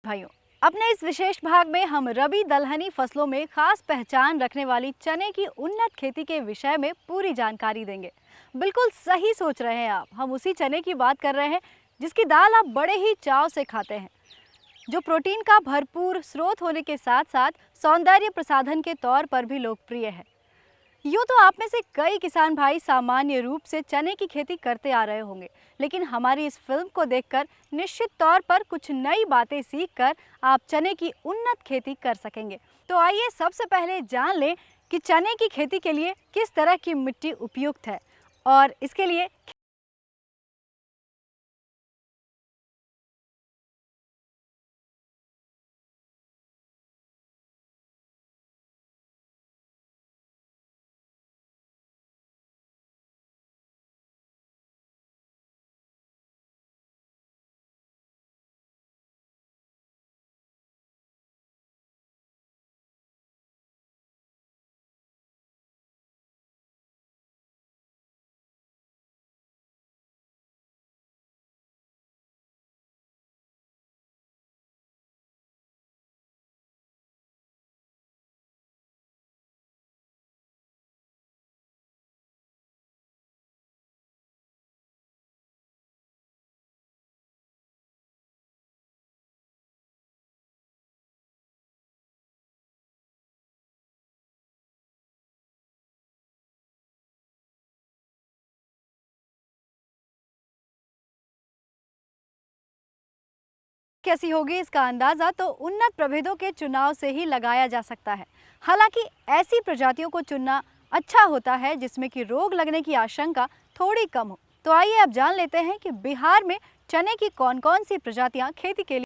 भाइयों, अपने इस विशेष भाग में हम रबी दलहनी फसलों में खास पहचान रखने वाली चने की उन्नत खेती के विषय में पूरी जानकारी देंगे। बिल्कुल सही सोच रहे हैं आप, हम उसी चने की बात कर रहे हैं जिसकी दाल आप बड़े ही चाव से खाते हैं, जो प्रोटीन का भरपूर स्रोत होने के साथ साथ सौंदर्य प्रसाधन के तौर पर भी लोकप्रिय है। यूँ तो आप में से कई किसान भाई सामान्य रूप से चने की खेती करते आ रहे होंगे, लेकिन हमारी इस फिल्म को देखकर निश्चित तौर पर कुछ नई बातें सीखकर आप चने की उन्नत खेती कर सकेंगे। तो आइए सबसे पहले जान लें कि चने की खेती के लिए किस तरह की मिट्टी उपयुक्त है और इसके लिए कैसी होगी इसका अंदाज़ा तो उन्नत प्रभेदों के चुनाव से ही लगाया जा सकता है। हालांकि ऐसी प्रजातियों को चुनना अच्छा होता है जिसमें कि रोग लगने की आशंका थोड़ी कम हो। तो आइए अब जान लेते हैं कि बिहार में चने की कौन-कौन सी प्रजातियां खेती के लिए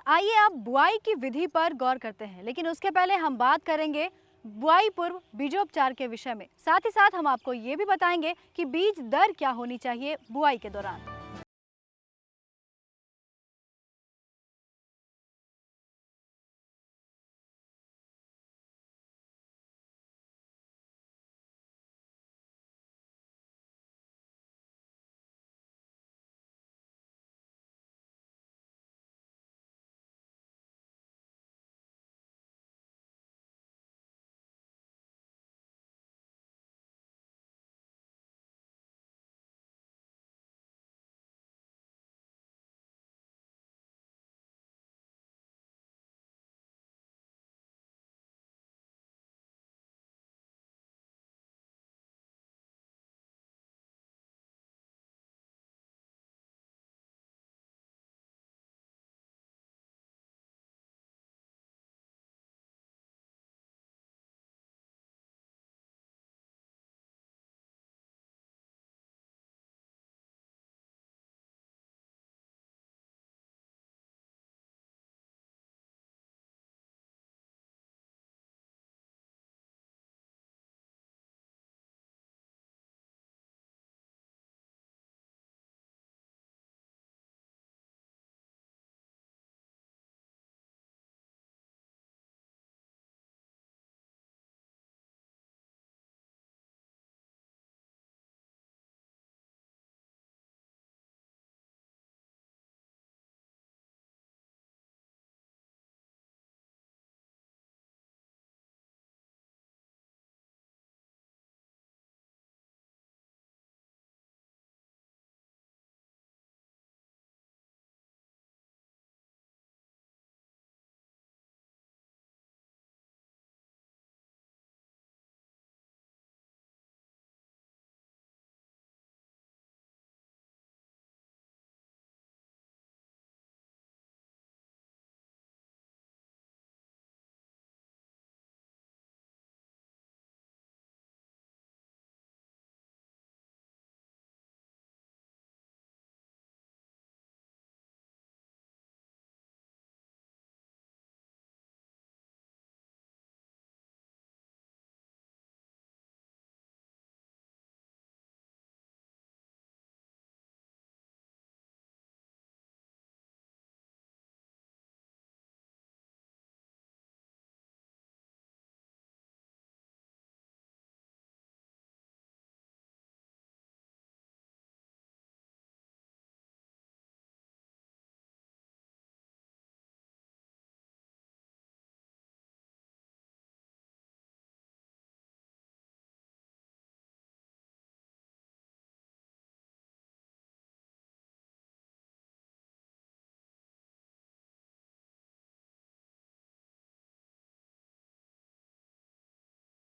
आइए अब बुआई की विधि पर गौर करते हैं, लेकिन उसके पहले हम बात करेंगे बुआई पूर्व बीजोपचार के विषय में। साथ ही साथ हम आपको ये भी बताएंगे कि बीज दर क्या होनी चाहिए बुआई के दौरान।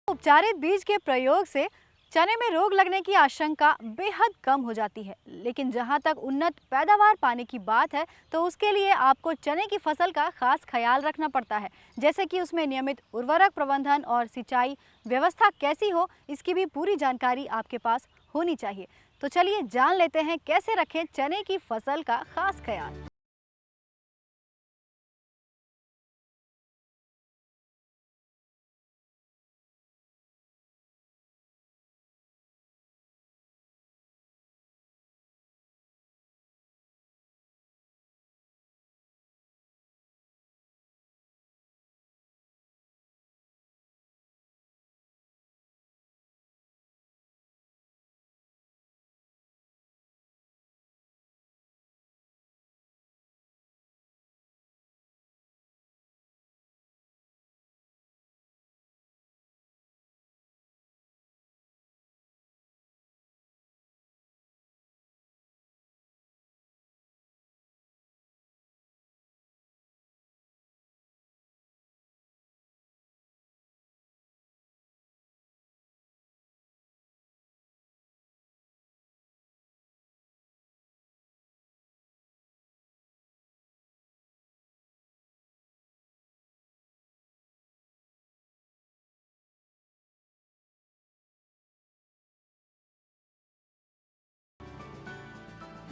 उपचारित बीज के प्रयोग से चने में रोग लगने की आशंका बेहद कम हो जाती है। लेकिन जहां तक उन्नत पैदावार पाने की बात है, तो उसके लिए आपको चने की फसल का खास ख्याल रखना पड़ता है, जैसे कि उसमें नियमित उर्वरक प्रबंधन और सिंचाई व्यवस्था कैसी हो, इसकी भी पूरी जानकारी आपके पास होनी चाहिए। तो चलिए जान लेते हैं कैसे रखें चने की फसल का खास ख्याल।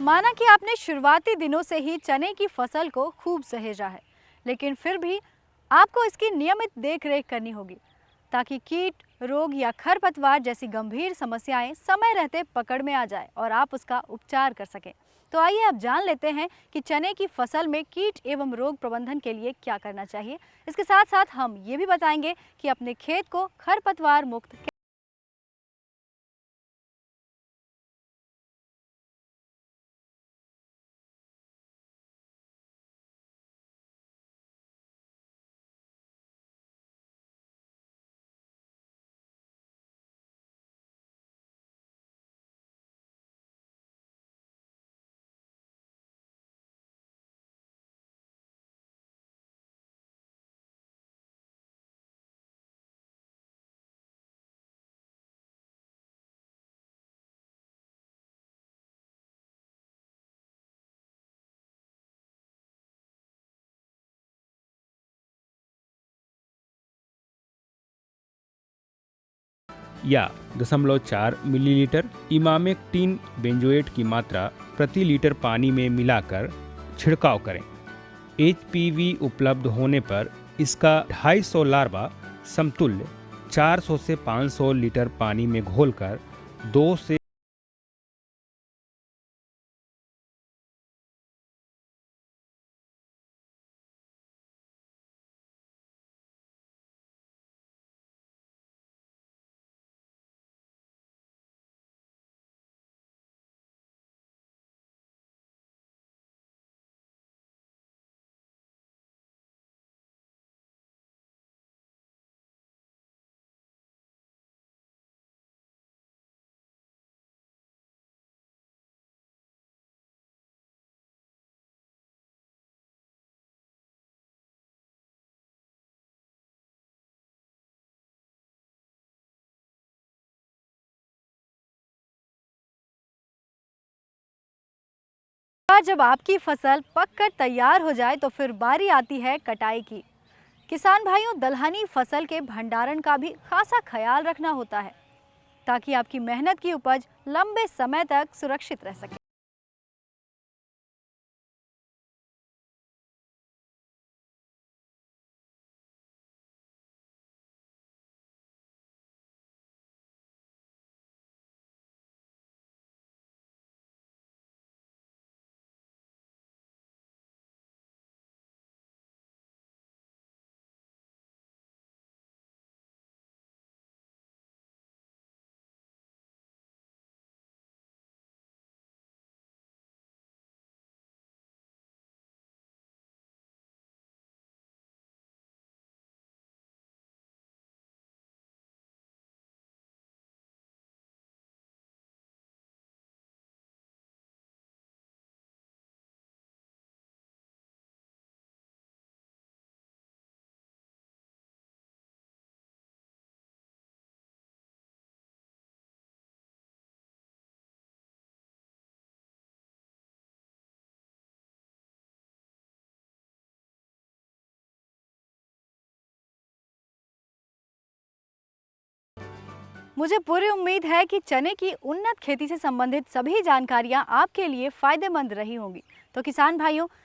माना कि आपने शुरुआती दिनों से ही चने की फसल को खूब सहेजा है, लेकिन फिर भी आपको इसकी नियमित देखरेख करनी होगी, ताकि कीट, रोग या खरपतवार जैसी गंभीर समस्याएं समय रहते पकड़ में आ जाए और आप उसका उपचार कर सकें। तो आइए अब जान लेते हैं कि चने की फसल में कीट एवं रोग प्रबंधन के लिए क्या करना चाहिए। इसके साथ साथ हम ये भी बताएंगे कि अपने खेत को खरपतवार मुक्त। या 0.4 मिलीलीटर इमामेक्टिन बेंजोएट की मात्रा प्रति लीटर पानी में मिलाकर छिड़काव करें। एचपीवी उपलब्ध होने पर इसका 250 लार्वा समतुल्य 400 से 500 लीटर पानी में घोलकर 2 से जब आपकी फसल पककर तैयार हो जाए, तो फिर बारी आती है कटाई की। किसान भाइयों, दलहनी फसल के भंडारण का भी खासा ख्याल रखना होता है, ताकि आपकी मेहनत की उपज लंबे समय तक सुरक्षित रह सके। मुझे पूरी उम्मीद है कि चने की उन्नत खेती से संबंधित सभी जानकारियां आपके लिए फायदेमंद रही होंगी। तो किसान भाइयों,